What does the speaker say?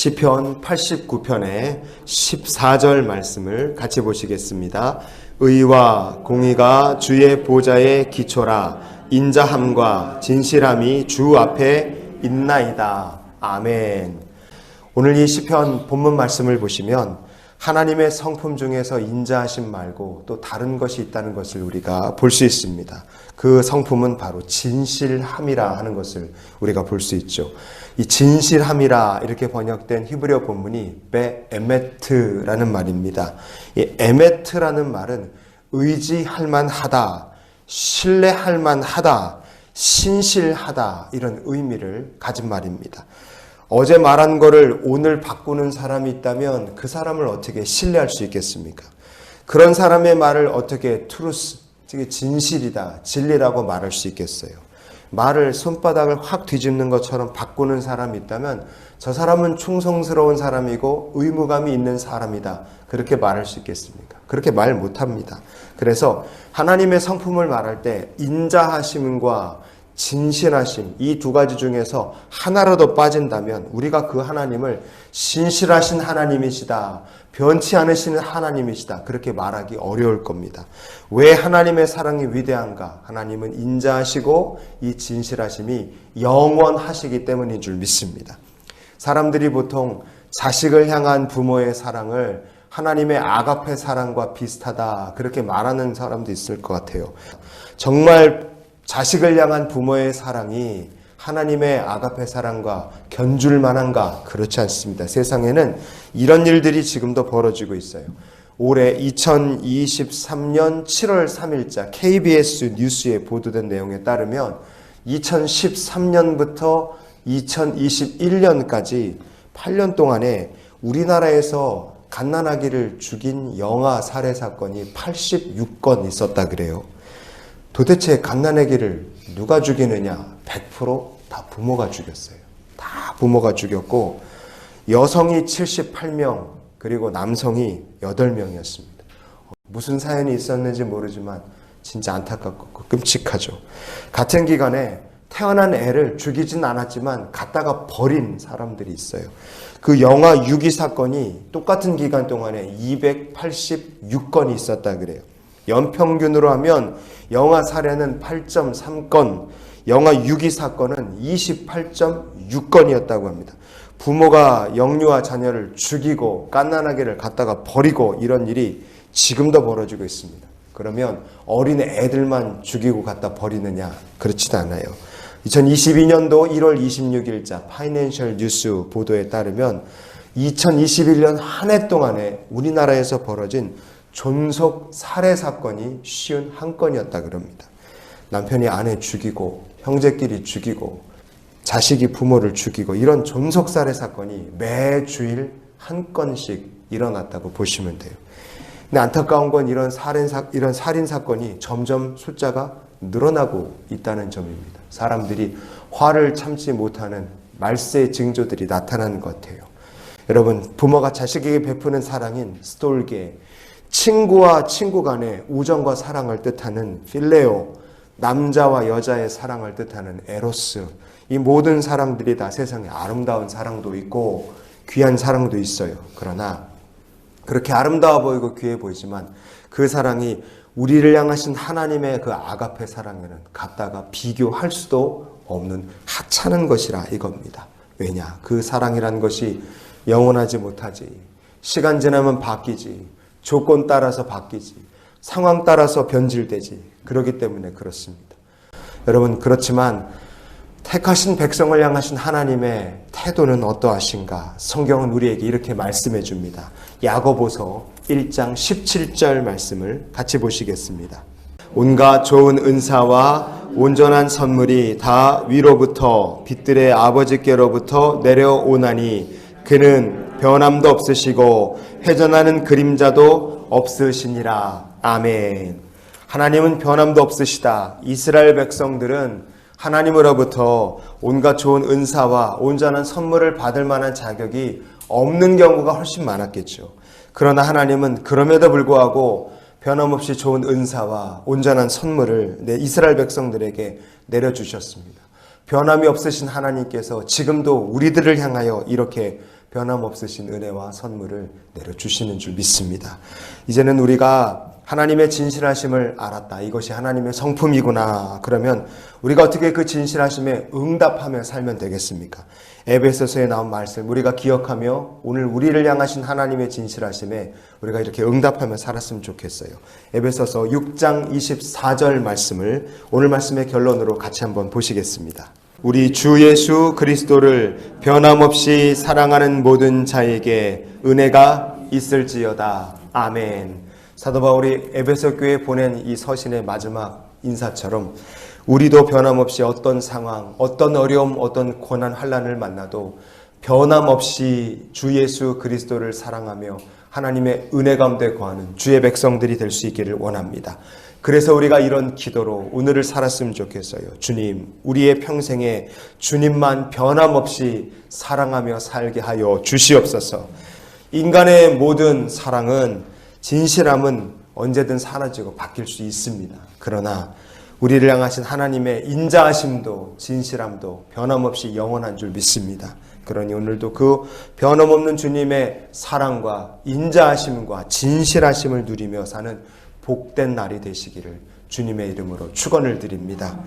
시편 89편의 14절 말씀을 같이 보시겠습니다. 의와 공의가 주의 보좌의 기초라. 인자함과 진실함이 주 앞에 있나이다. 아멘. 오늘 이 시편 본문 말씀을 보시면 하나님의 성품 중에서 인자하심 말고 또 다른 것이 있다는 것을 우리가 볼 수 있습니다. 그 성품은 바로 진실함이라 하는 것을 우리가 볼 수 있죠. 이 진실함이라 이렇게 번역된 히브리어 본문이 베에메트라는 말입니다. 이 에메트라는 말은 의지할 만하다, 신뢰할 만하다, 신실하다 이런 의미를 가진 말입니다. 어제 말한 거를 오늘 바꾸는 사람이 있다면 그 사람을 어떻게 신뢰할 수 있겠습니까? 그런 사람의 말을 어떻게 트루스, 즉 진실이다, 진리라고 말할 수 있겠어요? 말을 손바닥을 확 뒤집는 것처럼 바꾸는 사람이 있다면 저 사람은 충성스러운 사람이고 의무감이 있는 사람이다. 그렇게 말할 수 있겠습니까? 그렇게 말 못합니다. 그래서 하나님의 성품을 말할 때 인자하심과 진실하심, 이 두 가지 중에서 하나라도 빠진다면 우리가 그 하나님을 신실하신 하나님이시다, 변치 않으시는 하나님이시다 그렇게 말하기 어려울 겁니다. 왜 하나님의 사랑이 위대한가? 하나님은 인자하시고 이 진실하심이 영원하시기 때문인 줄 믿습니다. 사람들이 보통 자식을 향한 부모의 사랑을 하나님의 아가페 사랑과 비슷하다 그렇게 말하는 사람도 있을 것 같아요. 정말 자식을 향한 부모의 사랑이 하나님의 아가페 사랑과 견줄 만한가? 그렇지 않습니다. 세상에는 이런 일들이 지금도 벌어지고 있어요. 올해 2023년 7월 3일자 KBS 뉴스에 보도된 내용에 따르면 2013년부터 2021년까지 8년 동안에 우리나라에서 갓난아기를 죽인 영아 살해 사건이 86건 있었다 그래요. 도대체 갓난아기를 누가 죽이느냐? 100% 다 부모가 죽였어요. 다 부모가 죽였고 여성이 78명 그리고 남성이 8명이었습니다. 무슨 사연이 있었는지 모르지만 진짜 안타깝고 끔찍하죠. 같은 기간에 태어난 애를 죽이진 않았지만 갖다가 버린 사람들이 있어요. 그 영아 유기 사건이 똑같은 기간 동안에 286건이 있었다 그래요. 연평균으로 하면 영아 살해는 8.3건, 영아 유기 사건은 28.6건이었다고 합니다. 부모가 영유아 자녀를 죽이고 갓난아기를 갖다가 버리고 이런 일이 지금도 벌어지고 있습니다. 그러면 어린 애들만 죽이고 갖다 버리느냐? 그렇지도 않아요. 2022년도 1월 26일자 파이낸셜 뉴스 보도에 따르면 2021년 한 해 동안에 우리나라에서 벌어진 존속 살해 사건이 51건이었다 그럽니다. 남편이 아내 죽이고 형제끼리 죽이고 자식이 부모를 죽이고 이런 존속 살해 사건이 매주일 한 건씩 일어났다고 보시면 돼요. 근데 안타까운 건 이런 살인 사건이 점점 숫자가 늘어나고 있다는 점입니다. 사람들이 화를 참지 못하는 말세 징조들이 나타나는 것 같아요. 여러분, 부모가 자식에게 베푸는 사랑인 스톨게, 친구와 친구 간의 우정과 사랑을 뜻하는 필레오, 남자와 여자의 사랑을 뜻하는 에로스, 이 모든 사랑들이 다 세상에 아름다운 사랑도 있고 귀한 사랑도 있어요. 그러나 그렇게 아름다워 보이고 귀해 보이지만 그 사랑이 우리를 향하신 하나님의 그 아가페 사랑에는 갖다가 비교할 수도 없는 하찮은 것이라 이겁니다. 왜냐? 그 사랑이란 것이 영원하지 못하지. 시간 지나면 바뀌지. 조건 따라서 바뀌지. 상황 따라서 변질되지. 그렇기 때문에 그렇습니다. 여러분, 그렇지만 택하신 백성을 향하신 하나님의 태도는 어떠하신가? 성경은 우리에게 이렇게 말씀해 줍니다. 야고보서 1장 17절 말씀을 같이 보시겠습니다. 온갖 좋은 은사와 온전한 선물이 다 위로부터 빛들의 아버지께로부터 내려오나니 그는 변함도 없으시고 회전하는 그림자도 없으시니라. 아멘. 하나님은 변함도 없으시다. 이스라엘 백성들은 하나님으로부터 온갖 좋은 은사와 온전한 선물을 받을 만한 자격이 없는 경우가 훨씬 많았겠죠. 그러나 하나님은 그럼에도 불구하고 변함없이 좋은 은사와 온전한 선물을 이스라엘 백성들에게 내려주셨습니다. 변함이 없으신 하나님께서 지금도 우리들을 향하여 이렇게 변함없으신 은혜와 선물을 내려주시는 줄 믿습니다. 이제는 우리가 하나님의 진실하심을 알았다. 이것이 하나님의 성품이구나. 그러면 우리가 어떻게 그 진실하심에 응답하며 살면 되겠습니까? 에베소서에 나온 말씀 우리가 기억하며 오늘 우리를 향하신 하나님의 진실하심에 우리가 이렇게 응답하며 살았으면 좋겠어요. 에베소서 6장 24절 말씀을 오늘 말씀의 결론으로 같이 한번 보시겠습니다. 우리 주 예수 그리스도를 변함없이 사랑하는 모든 자에게 은혜가 있을지어다. 아멘. 사도 바울이 에베소 교회에 보낸 이 서신의 마지막 인사처럼 우리도 변함없이 어떤 상황, 어떤 어려움, 어떤 고난, 환난을 만나도 변함없이 주 예수 그리스도를 사랑하며 하나님의 은혜 가운데 거하는 주의 백성들이 될 수 있기를 원합니다. 그래서 우리가 이런 기도로 오늘을 살았으면 좋겠어요. 주님, 우리의 평생에 주님만 변함없이 사랑하며 살게 하여 주시옵소서. 인간의 모든 사랑은 진실함은 언제든 사라지고 바뀔 수 있습니다. 그러나 우리를 향하신 하나님의 인자하심도 진실함도 변함없이 영원한 줄 믿습니다. 그러니 오늘도 그 변함없는 주님의 사랑과 인자하심과 진실하심을 누리며 사는 복된 날이 되시기를 주님의 이름으로 축원을 드립니다.